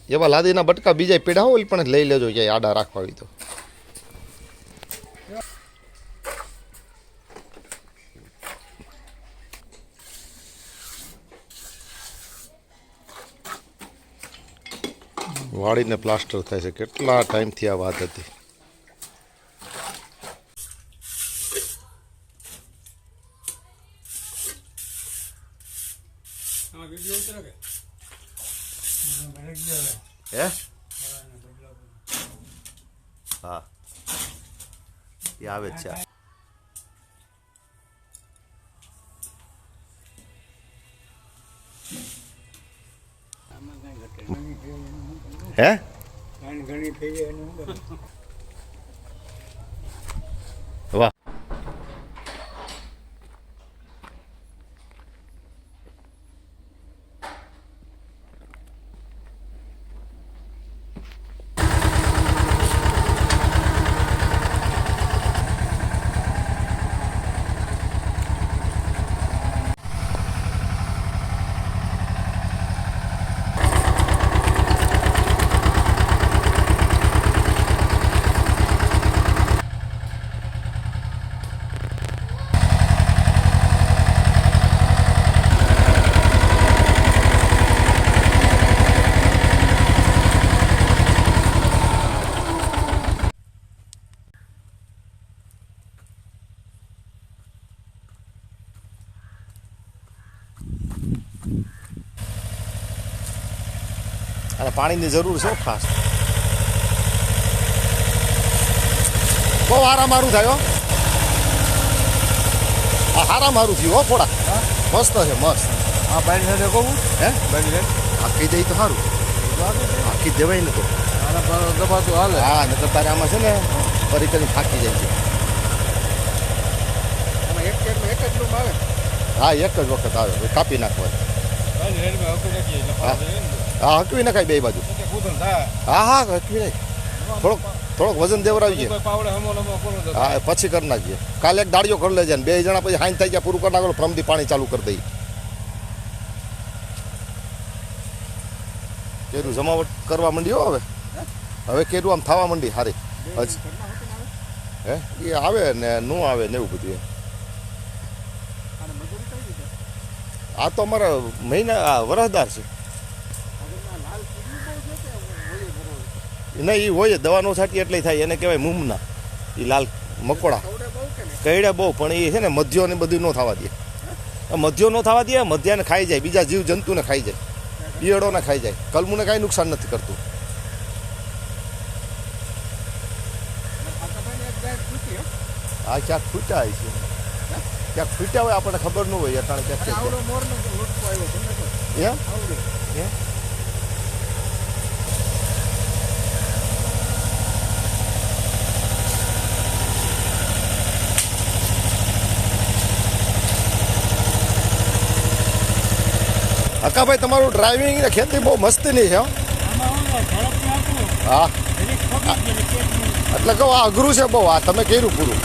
એવા લાદીના બટકા બીજા પીડા હોય પણ લઈ લેજો ક્યાંય આડા રાખવા હોય તો. વાળીને પ્લાસ્ટર થાય છે. કેટલા ટાઈમથી આ વાત હતી. હે હા એ આવે જ છે. હે વાહ અને પાણીની જરૂર છે ખાસ. બહુ હારા મારું થાય હો. આ હારા મારું થયું હો. થોડા મસ્ત છે મસ્ત. આ બાઈક સાથે કહું હે બાઈક આખી દઈ તો સારું. આખી દેવાય ને તો દબાતું હાલે. હા ને તો તારે આમાં છે ને ફરી કરી થાકી જાય છે. એક જ રૂમ આવે. હા એક જ વખત આવે કાપી નાખવા. હા હકવી નખાય બે બાજુ. હા હા હકવી નાખ. થોડોક વજન દેવરાવી છે. હા પછી કરી નાખીએ. કાલે એક દાળીઓ કરી લેજે ને 2 જણા પછી હાઈન થઈ ગયા પૂરું કરી નાખો. ફ્રમથી પાણી ચાલુ કરી દઈએ. કેરું જમાવટ કરવા માંડ્યો હવે કેરું આમ થવા માંડી હારી. હે એ આવે ને ન આવે ને એવું બધું. આ તો અમારા મહિના વરસદાર છે. નહીં એ હોય દવાનો છાંટી એટલે થાય. એને કહેવાય મૂમના. એ લાલ મકોડા કઈડે બહુ પણ એ છે ને મધ્યો ને બધું ન થવા દે. મધ્યો ન થવા દે. મધ્યાને ખાઈ જાય. બીજા જીવ જંતુને ખાઈ જાય. બિયડોને ખાઈ જાય. કલમુને કાંઈ નુકસાન નથી કરતું. હા ક્યાંક ફૂટ્યા હોય છે. ક્યાંક ફૂટ્યા હોય આપણને ખબર ન હોય. અટાણે ક્યાંક એમ હકાભાઈ તમારું ડ્રાઇવિંગ ને ખેતી બહુ મસ્તીની છે. હા એટલે કહું આ અઘરું છે બહુ. આ તમે કર્યું પૂરું.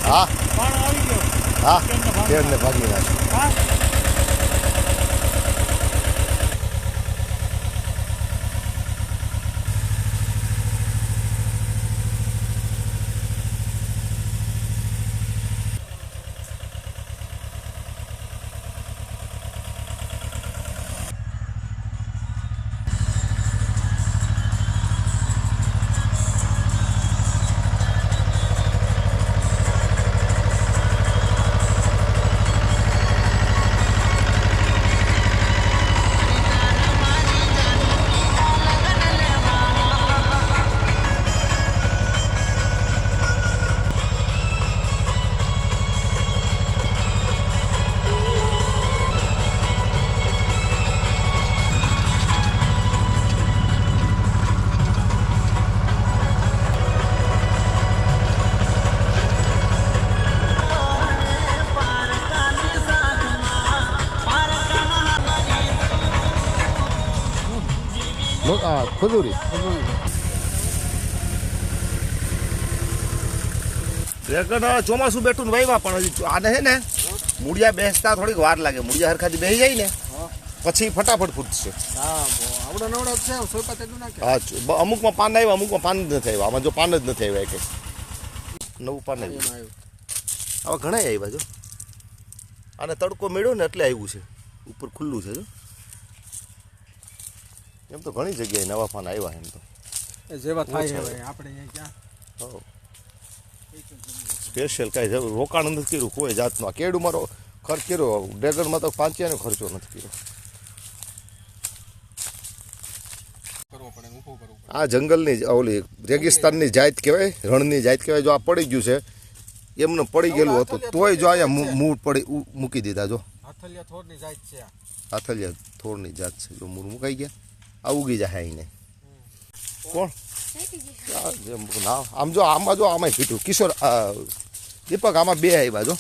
હા હા ને ભાગી નાખ્યું. ખુદુરી ડ્રેગન ચોમાસું બેઠું ને વાવ્યા પણ હજી આને છે ને મૂળિયા બેસતા થોડીક વાર લાગે. મૂળિયા હરખાથી બેસી જાય ને પછી ફટાફટ ફૂટશે. હા આવડા નવડા છે સોપા તેટલું નાખે. હા અમુકમાં પાન આવ્યા, અમુકમાં પાન જ નથી આવ્યા. આમાં જો પાન જ નથી આવ્યા કે નવું પાન આવ્યું. આવા ઘણા આવ્યા જો. આને તડકો મેળ્યો ને એટલે આવ્યું છે. ઉપર ખુલ્લું છે જો. એમ તો ઘણી જગ્યાએ નવા પાન આવ્યા એમ તો. એ જેવા થાય છે ભાઈ આપણે અહીંયા ક્યાં. હો સ્પેશિયલ કાંઈ જરૂર રોકાણ નથી કર્યું કોઈ જાતનું. આ કેળું મારો ખર્ચ કર્યો, ડ્રેગનમાં તો 5 ખર્ચો નથી કર્યો. કરવો પડે ઊભું કરવું પડે. આ જંગલની ઓલી રેગિસ્તાનની જાત કહેવાય, રણની જાત કહેવાય. જો આ પડી ગયું છે એમને પડી ગયેલું હતું તોય જો અહીંયા મૂળ પડી મૂકી દીધા. જો હાથલિયા થોડની જાત છે આ. હાથલિયા થોડની જાત છે. જો મૂળ મુકાઈ ગયા આ ઉગી જાય અહીંને. કોણ ના આમ જો આમાં જો આમાં ફીટું કિશોર દીપક આમાં 2 આવ્યા જો.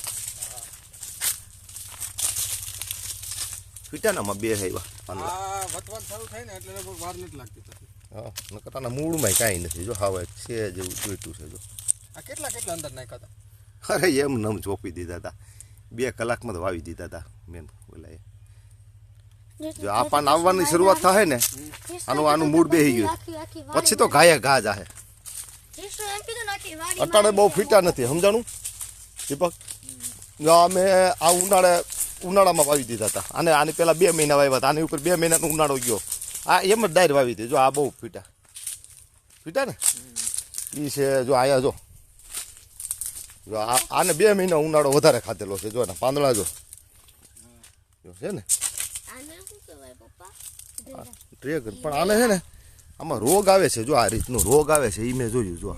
ફીટા ને આમાં 2 આવ્યા. આ વતવાન ચાલુ થાય ને એટલે લગભગ વાર નથી લાગતી પછી. હા નકર આના મૂળમાં કાંઈ નથી જો. હાવ છે જેવું જોઈતું છે જો. આ કેટલા અંદર નાખ્યા હતા. અરે એમ નમ ચોપી દીધા હતા. 2 કલાકમાં તો વાવી દીધા હતા મેન ઓલા. જો આ પાન આવવાની શરૂઆત થાય ને આનું મૂળ બેસી ગયું પછી તો ઘાયા ઘા જાહે. અટાણે બહુ ફીટા નથી સમજાણું દીપક. જો અમે આ ઉનાળામાં વાવી દીધા હતા. આની પહેલા 2 મહિના વાવ્યા હતા. આની ઉપર 2 મહિનાનો ઉનાળો ગયો. આ એમ જ ડાયર વાવી હતી. જો આ બહુ ફીટા ને એ છે. જો આયા જો આને 2 મહિના ઉનાળો વધારે ખાધેલો છે. જો ને પાંદડા જો છે ને ડ્રેગન. પણ આને છે ને આમાં રોગ આવે છે. જો આ રીતનો રોગ આવે છે એ મેં જોયું. જો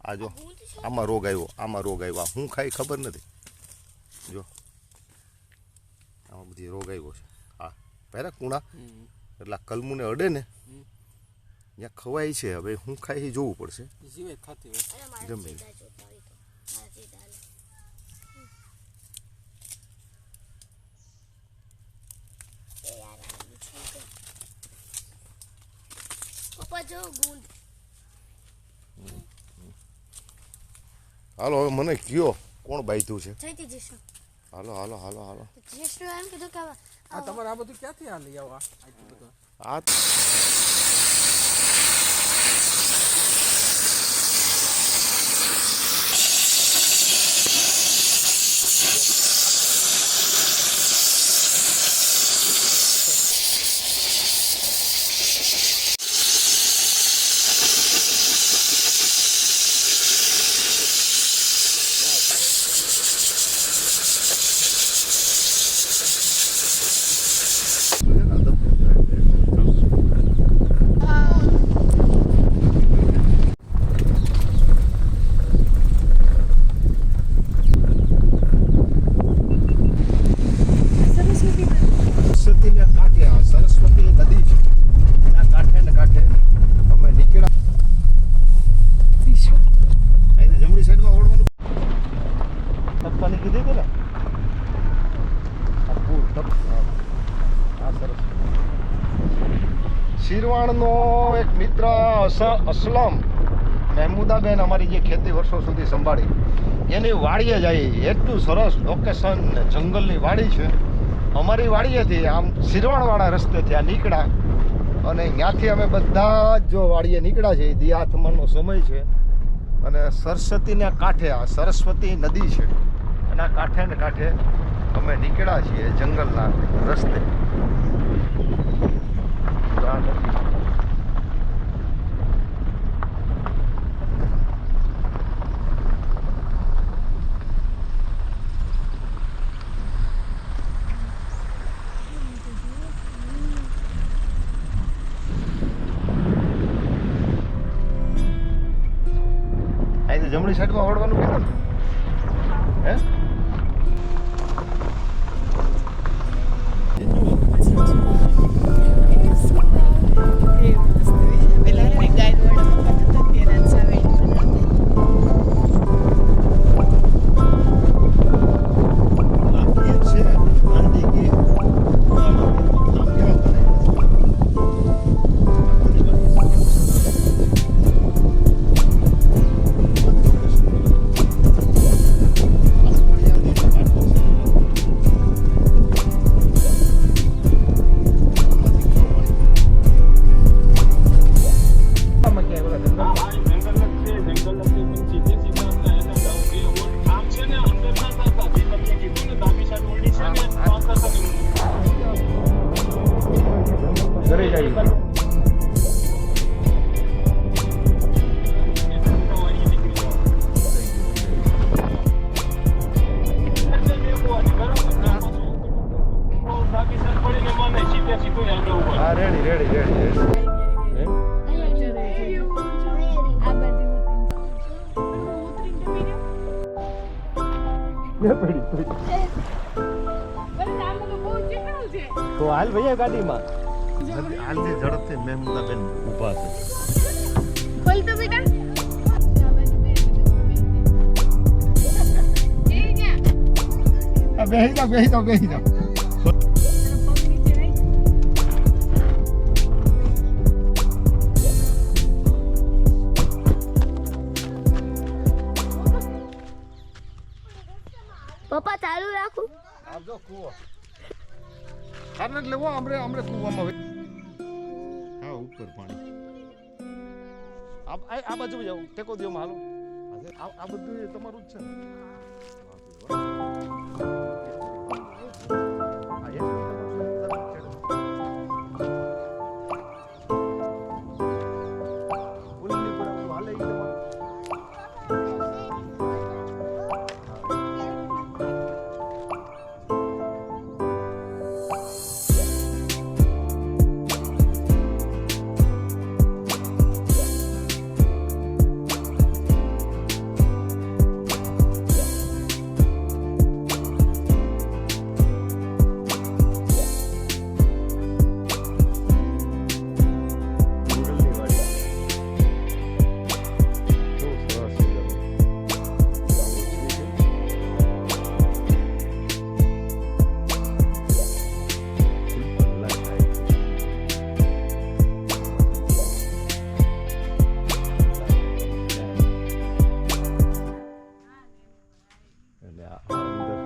આ જો આમાં રોગ આવ્યો, આમાં રોગ આવ્યો. હું ખાઈ ખબર નથી. જો આમાં બધી રોગ આવ્યો છે. હા પહેલા કુણા એટલે કલમુને અડે ને ત્યાં ખવાય છે. હવે હું ખાઈ જોવું પડશે. ગમે હાલો હવે મને કયો કોણ બાંધ્યું છે. હાલો હાલો હાલો હાલો. આ તમારે આ બધું ક્યાંથી આ લઈ આવો આ સરસ્વતી નદી છે એના કાંઠે ને કાંઠે અમે નીકળ્યા. અહીં જમણી સાઈડમાં ઓળવાનું તપતાની કીધી હતી ને આ પૂર આ સરસ. શિરવાણનો એક મિત્ર અસલમ મહેમૂદાબેન અમારી જે ખેતી વર્ષો સુધી સંભાળી એની વાડીએ જાય. એટલું સરસ લોકેશન, જંગલની વાડી છે. અમારી વાડીએથી આમ શિરવાણવાળા રસ્તેથી આ નીકળ્યા અને ત્યાંથી અમે બધા જ જો વાડીએ નીકળ્યા છે. દિયાથમણનો સમય છે અને સરસ્વતીના કાંઠે આ સરસ્વતી નદી છે એના કાંઠે ને કાંઠે અમે નીકળ્યા છીએ જંગલના રસ્તે. જમણી સાઈડમાં વળવાનું કીધું ને હે. રેડી હે તો હાલ ભૈયા ગાડીમાં હાલની ઝડપથી મહેમુદાબેન ઊભા છે ખોલ તો બેટા બેહી જાઓ પપ્પા ચાલુ રાખું આ જો કૂવો ખાને એટલે વો અમરે કૂવામાં હા ઉપર પાણી આ બાજુ જાઓ ટેકો દો હાલો આ બધું તમારું જ છે ને એટલે આ અંદર